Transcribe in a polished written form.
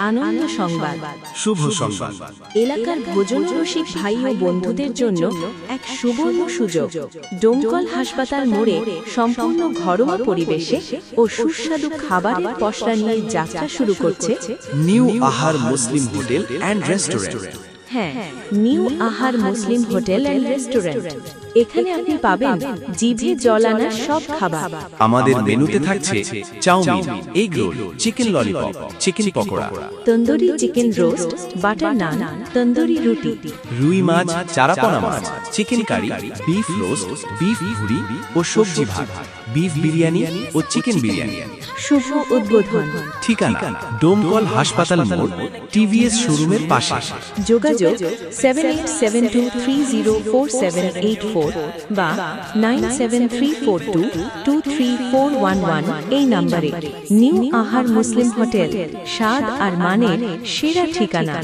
আনন্দ সংবাদ, শুভ সংবাদ। এলাকার ভোজন রসিক ভাই ও বন্ধুদের জন্য এক সুবর্ণ সুযোগ। ডোমকল হাসপাতাল মোড়ে সম্পূর্ণ ঘরোয়া পরিবেশে ও সুস্বাদু খাবারের পসরা নিয়ে যাত্রা শুরু করছে নিউ আহার মুসলিম হোটেল অ্যান্ড রেস্টুরেন্ট। হ্যাঁ, নিউ আহার মুসলিম হোটেল অ্যান্ড রেস্টুরেন্ট। এখানে আপনি পাবেন জিভে জল আনা সব খাবার। আমাদের মেনুতে থাকছে chow mein, egg roll, chicken lollipop, chicken pakora, tandoori chicken roast, butter naan, tandoori রুটি, রুই মাছ, চারাপোনা মাছ, chicken curry, beef roast, beef ভুড়ি ও সবজি ভাত, বিফ বিরিয়ানি ও চিকেন বিরিয়ানি। শুভ উদ্বোধন। ঠিকানা ডোমকল হাসপাতাল মোড়, টিভিএস শোরুমের পাশে। যোগাযোগ 7872304784 বা 9734223411 এই নম্বরে। নিউ আহার মুসলিম হোটেল, স্বাদ আর মানের সেরা ঠিকানা।